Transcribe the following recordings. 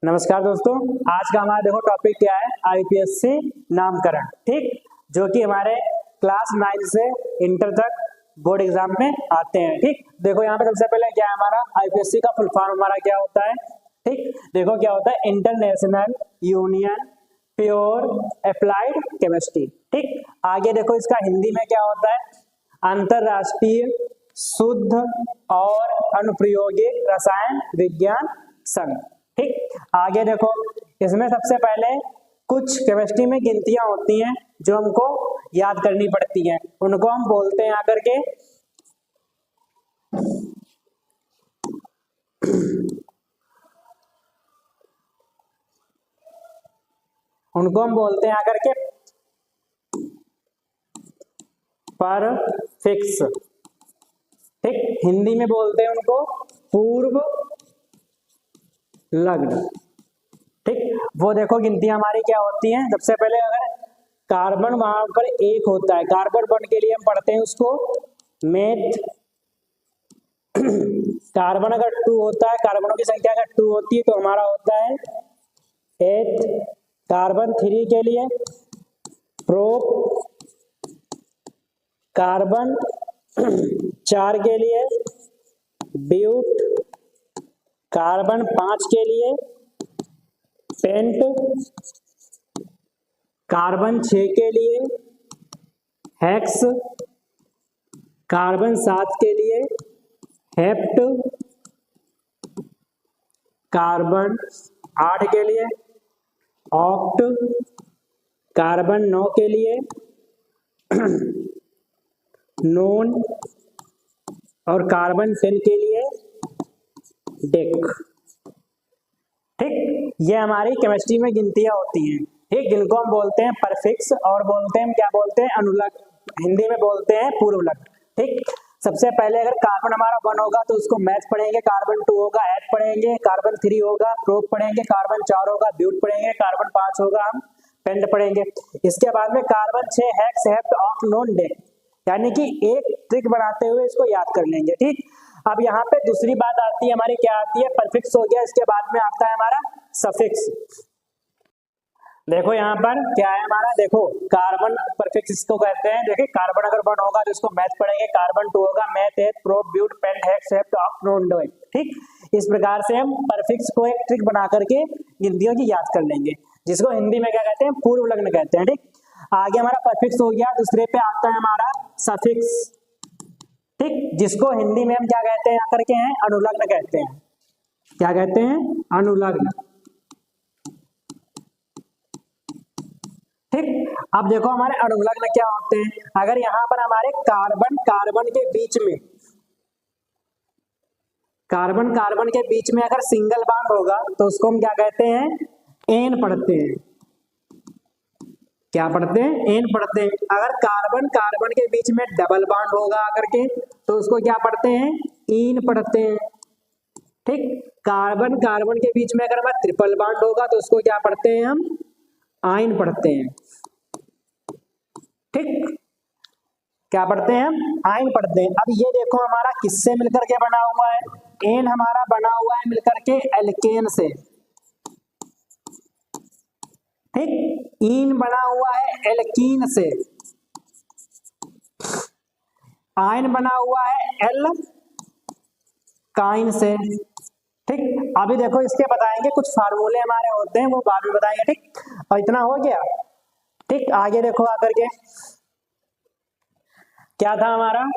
नमस्कार दोस्तों, आज का हमारा देखो टॉपिक क्या है, आईपीएससी नामकरण। ठीक, जो कि हमारे क्लास 9 से इंटर तक बोर्ड एग्जाम में आते हैं। ठीक, देखो यहाँ पे सबसे पहले क्या है, हमारा आईपीएससी का फुल फॉर्म हमारा क्या होता है। ठीक, देखो क्या होता है, international union pure applied chemistry. ठीक, आगे देखो इसका हिंदी में क्या होता है, अंतरराष्ट्रीय शुद्ध और अनुप्रयोगिक रसायन विज्ञान संघ। ठीक, आगे देखो इसमें सबसे पहले कुछ केमिस्ट्री में गिनतियां होती हैं जो हमको याद करनी पड़ती हैं, उनको हम बोलते हैं आकर के आकर के परफिक्स। ठीक, हिंदी में बोलते हैं उनको पूर्व लग्न। ठीक, वो देखो गिनतियां हमारी क्या होती हैं। सबसे पहले अगर कार्बन वहां पर एक होता है, कार्बन बॉन्ड के लिए हम पढ़ते हैं उसको मेथ। कार्बन अगर 2 होता है, कार्बनों की संख्या अगर 2 होती है तो हमारा होता है 8। कार्बन 3 के लिए प्रोप। कार्बन 4 के लिए ब्यूट। कार्बन 5 के लिए पेंट। कार्बन 6 के लिए हेक्स। कार्बन 7 के लिए हेप्ट। कार्बन 8 के लिए ऑक्ट। कार्बन 9 के लिए नोन और कार्बन 10 के लिए डेक। ठीक, ये हमारी केमिस्ट्री में गिनतियां होती हैं। ठीक, जिनको हम बोलते हैं परफिक्स और बोलते हैं क्या बोलते हैं अनुलग्न, हिंदी में बोलते हैं पूर्व लग्न। ठीक, सबसे पहले अगर कार्बन हमारा 1 होगा तो उसको मैथ पढ़ेंगे, कार्बन 2 होगा एट पढ़ेंगे, कार्बन 3 होगा प्रोप पढ़ेंगे, कार्बन 4 होगा ब्यूट पढ़ेंगे, कार्बन 5 होगा हम पेंट पढ़ेंगे। इसके बाद में carbon 6 hex hept oct non deck, यानी कि एक ट्रिक बनाते हुए इसको याद कर लेंगे। ठीक, अब यहाँ पे दूसरी बात आती है हमारी, क्या आती है, परफिक्स हो गया, इसके बाद में आता है हमारा सफिक्स। देखो यहाँ पर क्या है हमारा, देखो कार्बन परफिक्स इसको कहते हैं। देखिए कार्बन अगर 1 होगा तो इसको मैथ पढ़ेंगे, कार्बन 2 होगा meth eth prop but pent hex hept oct non dec. ठीक, इस प्रकार से हम परफिक्स को एक ट्रिक बना करके गिनतियों की याद कर लेंगे, जिसको हिंदी में क्या कहते हैं, पूर्व लग्न कहते हैं। ठीक, आगे हमारा परफिक्स हो गया, दूसरे पे आता है हमारा सफिक्स। ठीक, जिसको हिंदी में हम क्या कहते हैं आकर के हैं, अनुलग्न कहते हैं। क्या कहते हैं, अनुलग्न। ठीक, अब देखो हमारे अनुलग्न क्या होते हैं। अगर यहाँ पर हमारे कार्बन कार्बन के बीच में, कार्बन कार्बन के बीच में अगर सिंगल बॉन्ड होगा तो उसको हम क्या कहते हैं, एन पढ़ते हैं। क्या पढ़ते हैं, एन पढ़ते हैं। अगर कार्बन कार्बन के बीच में डबल बॉन्ड होगा आकर के तो उसको क्या पढ़ते हैं, इन पढ़ते हैं। ठीक, कार्बन कार्बन के बीच में अगर हमारा ट्रिपल बॉन्ड होगा तो उसको क्या पढ़ते हैं, हम आइन पढ़ते हैं। ठीक, क्या पढ़ते हैं, हम आइन पढ़ते हैं। अब ये देखो हमारा किससे मिलकर के बना हुआ है, एन हमारा बना हुआ है मिलकर के एल्केन से। ठीक, इन बना हुआ है एल्कीन से, आयन बना हुआ है एल काइन से। ठीक, अभी देखो इसके बताएंगे कुछ फार्मूले हमारे होते हैं, वो बाद में बताएंगे। ठीक, और इतना हो गया। ठीक, आगे देखो आकर के क्या था हमारा,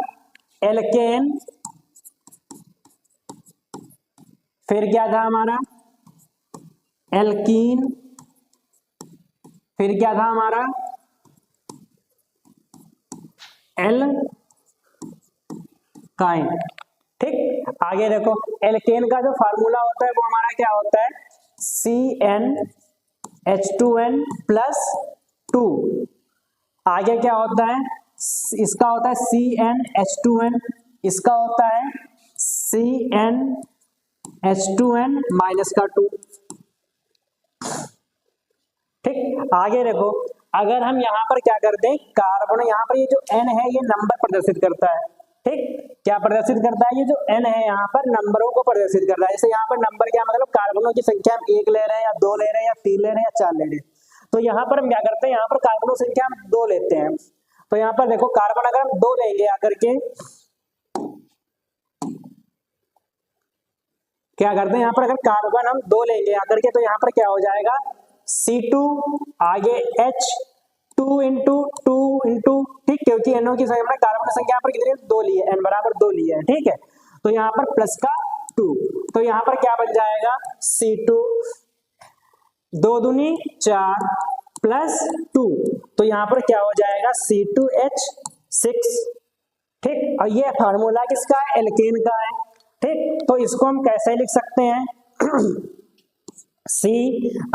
एल्केन, फिर क्या था हमारा एल्कीन, फिर क्या था हमारा एल काइन। ठीक, आगे देखो एल्केन का जो फार्मूला होता है वो हमारा क्या होता है, CnH2n प्लस 2। आगे क्या होता है, इसका होता है CnH2n, इसका होता है CnH2n माइनस का 2। ठीक, आगे देखो अगर हम यहाँ पर क्या करते हैं, कार्बन यहाँ पर ये जो n है ये नंबर प्रदर्शित करता है, ठीक, क्या प्रदर्शित करता है, ये जो n है यहाँ पर नंबरों को प्रदर्शित कर रहा है। जैसे यहाँ पर नंबर क्या मतलब कार्बनों की संख्या हम 1 ले रहे हैं या 2 ले रहे हैं या 3 ले रहे हैं या 4 ले रहे हैं। तो यहाँ पर हम क्या करते हैं, यहाँ पर कार्बनों की संख्या हम 2 लेते हैं। तो यहाँ पर देखो कार्बन अगर हम 2 लेंगे आकर के क्या करते हैं, यहाँ पर अगर कार्बन हम 2 लेंगे आकर के, तो यहाँ पर क्या हो जाएगा C2 आगे H2 इंटू 2 इंटू, ठीक, क्योंकि NO की संख्या कार्बन की संख्या यहाँ पर कितनी है, 2 ली है, n बराबर 2 लिया है, ठीक है। तो यहाँ पर प्लस का 2, तो यहाँ पर क्या बन जाएगा C2 2 दूनी 4 प्लस 2, तो यहाँ पर क्या हो जाएगा C2H6, ठीक। और ये फार्मूला किसका है, एल्केन का है, ठीक। तो इसको हम कैसे लिख सकते हैं C,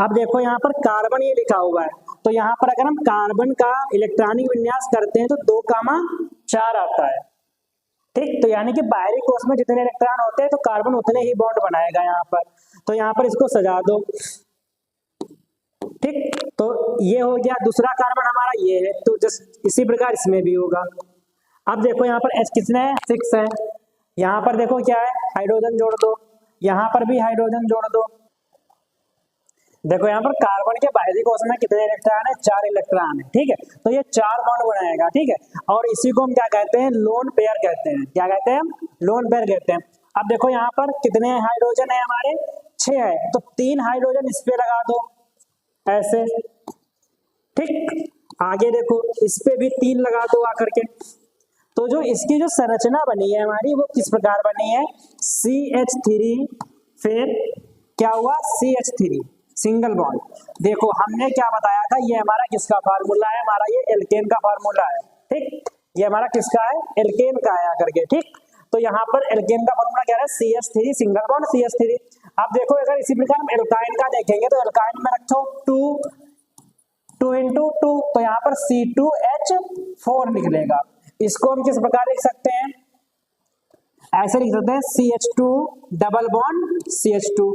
अब देखो यहाँ पर कार्बन ये लिखा हुआ है, तो यहाँ पर अगर हम कार्बन का इलेक्ट्रॉनिक विन्यास करते हैं तो 2,4 आता है, ठीक। तो यानी कि बाहरी कोश में जितने इलेक्ट्रॉन होते हैं तो कार्बन उतने ही बॉन्ड बनाएगा यहाँ पर। तो यहाँ पर इसको सजा दो, ठीक। तो ये हो गया, दूसरा कार्बन हमारा ये है, तो जस्ट इसी प्रकार इसमें भी होगा। अब देखो यहाँ पर H कितने है, 6 है, यहाँ पर देखो क्या है, हाइड्रोजन जोड़ दो, यहाँ पर भी हाइड्रोजन जोड़ दो। देखो यहाँ पर कार्बन के बाहरी कोश में कितने इलेक्ट्रॉन है, 4 इलेक्ट्रॉन है, ठीक है। तो ये 4 बॉन्ड बनाएगा, ठीक है। और इसी को हम क्या कहते हैं, लोन पेयर कहते हैं। क्या कहते हैं, लोन पेयर कहते हैं। अब देखो यहाँ पर कितने हाइड्रोजन है हमारे, 6 है, तो 3 हाइड्रोजन इस पे लगा दो ऐसे, ठीक। आगे देखो इस पे भी 3 लगा दो आकर के। तो जो इसकी जो संरचना बनी है हमारी वो किस प्रकार बनी है, CH3 फिर क्या हुआ CH3 सिंगल बॉन्ड। देखो हमने क्या बताया था, ये हमारा किसका फार्मूला है, हमारा ये एल्केन का फार्मूला है, ठीक। ये हमारा किसका है, एल्केन का है आकर के, ठीक। तो यहाँ पर एल्केन का फार्मूला क्या है, CH3 सिंगल बॉन्ड CH3। अब देखो अगर इसी प्रकार हम एल्काइन का देखेंगे तो एल्काइन में रखो 2 इंटू 2, तो यहाँ पर C2H4 निकलेगा। इसको हम किस प्रकार लिख सकते हैं, ऐसे लिख सकते हैं CH2 डबल बॉन्ड CH2,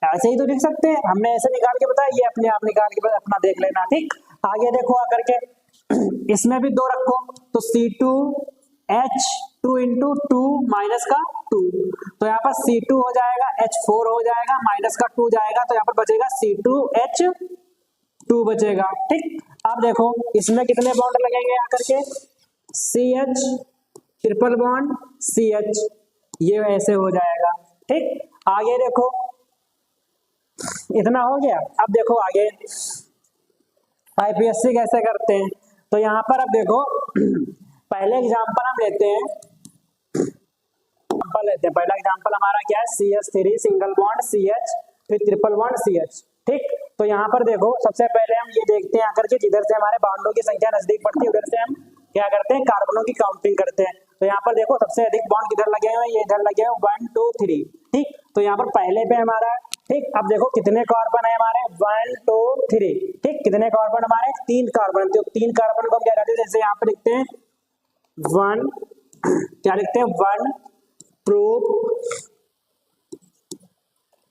ऐसे ही तो लिख सकते हैं, हमने ऐसे निकाल के बताया, ये अपने आप निकाल के अपना देख लेना, ठीक। आगे देखो आकर के इसमें भी 2 रखो, तो C2H2 इंटू 2 माइनस का 2, तो यहाँ पर C2 हो जाएगा, H4 हो जाएगा, माइनस का 2 जाएगा, तो यहाँ पर बचेगा C2H2 बचेगा, ठीक। अब देखो इसमें कितने बॉन्ड लगेंगे आकर के, CH ट्रिपल बॉन्ड CH, ये ऐसे हो जाएगा, ठीक। आगे देखो इतना हो गया। अब देखो आगे IPSC कैसे करते हैं, तो यहाँ पर अब देखो पहले एग्जांपल हम लेते हैं, पहला एग्जांपल हमारा क्या है, CH3 सिंगल बॉन्ड CH फिर ट्रिपल बॉन्ड CH, ठीक। तो यहाँ पर देखो सबसे पहले हम ये देखते हैं आकर के, जिधर से हमारे बॉन्डों की संख्या नजदीक पड़ती है उधर से हम क्या करते हैं, कार्बनों की काउंटिंग करते हैं। तो यहाँ पर देखो सबसे अधिक बॉन्ड किधर लगे हुए हैं, ये इधर लगे हुए 1 2 3, ठीक। तो यहाँ पर पहले पे हमारा, ठीक। अब देखो कितने कार्बन है हमारे, 1 2 3, ठीक। कितने कार्बन हमारे, 3 कार्बन, तो 3 कार्बन को हम क्या कहते हैं, जैसे यहाँ पर लिखते हैं 1, क्या लिखते हैं 1 प्रोप,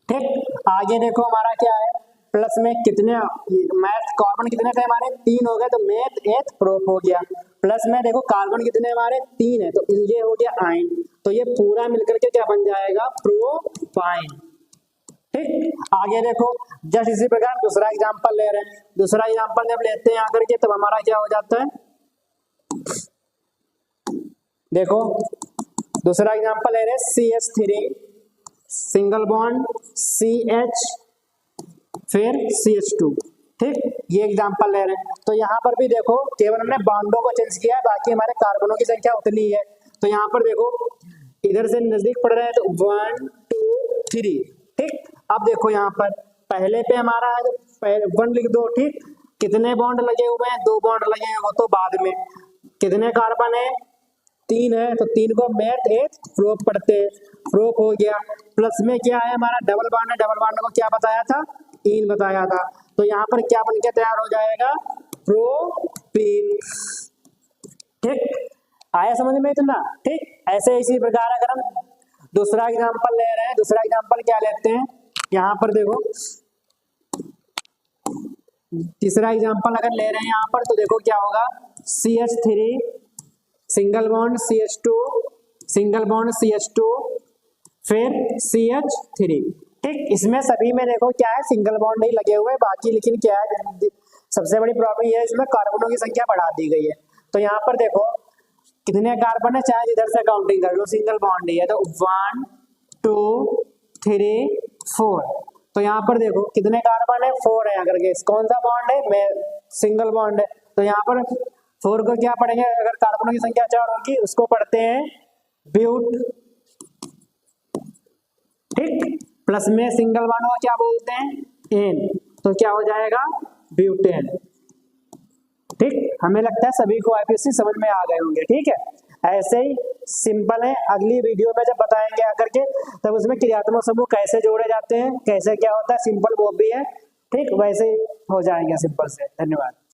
ठीक। आगे देखो हमारा क्या है, प्लस में कितने मैथ कार्बन कितने थे हमारे, 3 हो गए, तो मेथ एथ प्रोप हो गया। प्लस में देखो कार्बन कितने हमारे, 3 है, तो ये हो गया आयन, तो ये पूरा मिलकर के क्या बन जाएगा, प्रोपाइन, ठीक। आगे देखो जस्ट इसी प्रकार दूसरा एग्जांपल ले रहे हैं, दूसरा एग्जांपल जब लेते हैं आकर के तब हमारा क्या हो जाता है, देखो दूसरा एग्जांपल ले रहे हैं CH3 सिंगल बॉन्ड CH फिर CH2, ठीक। ये एग्जांपल ले रहे हैं। तो यहाँ पर भी देखो केवल हमने बॉन्डों को चेंज किया है, बाकी हमारे कार्बनों की संख्या उतनी है। तो यहाँ पर देखो इधर से नजदीक पड़ रहे हैं, तो 1 2 3, ठीक। अब देखो यहाँ पर पहले पे हमारा 1 लिख दो, ठीक। कितने बॉन्ड लगे हुए हैं, 2 बॉन्ड लगे हैं, वो तो बाद में। कितने कार्बन है, 3 है, तो 3 को मेथ एथ प्रोप पढ़ते हैं, प्रोप हो गया। प्लस में क्या है हमारा डबल बॉन्ड है, डबल बॉन्ड को क्या बताया था, इन बताया था, तो यहाँ पर क्या बन के तैयार हो जाएगा, प्रोपीन, ठीक। आया समझ में इतना, ठीक। ऐसे इसी प्रकार अगर हम दूसरा एग्जांपल ले रहे हैं, दूसरा एग्जांपल क्या लेते हैं, यहाँ पर देखो तीसरा एग्जांपल अगर ले रहे हैं यहाँ पर, तो देखो क्या होगा, CH3 single bond CH2 single bond CH2, फिर CH3। ठीक, इसमें सभी में देखो क्या है, सिंगल बॉन्ड ही लगे हुए हैं बाकी, लेकिन क्या है सबसे बड़ी प्रॉब्लम ये है इसमें कार्बनों की संख्या बढ़ा दी गई है। तो यहाँ पर देखो कितने कार्बन है, चाहे इधर से काउंटिंग कर लो, सिंगल बॉन्ड ही है तो 1 2 3 4। तो यहाँ पर देखो कितने कार्बन है, 4 है। अगर कौन सा बॉन्ड है, मैं सिंगल बॉन्ड है, तो यहाँ पर 4 को क्या पढ़ेंगे, अगर कार्बनों की संख्या 4 होगी उसको पढ़ते हैं ब्यूट। ठीक, प्लस में सिंगल बॉन्ड को क्या बोलते हैं, एन, तो क्या हो जाएगा ब्यूटेन। ठीक, हमें लगता है सभी को आईपीसी समझ में आ गए होंगे। ठीक है, ऐसे ही सिंपल है, अगली वीडियो में जब बताएंगे आकर के तब उसमें क्रियात्मक समूह कैसे जोड़े जाते हैं, कैसे क्या होता है, सिंपल वो भी है। ठीक, वैसे ही हो जाएंगे सिंपल से। धन्यवाद।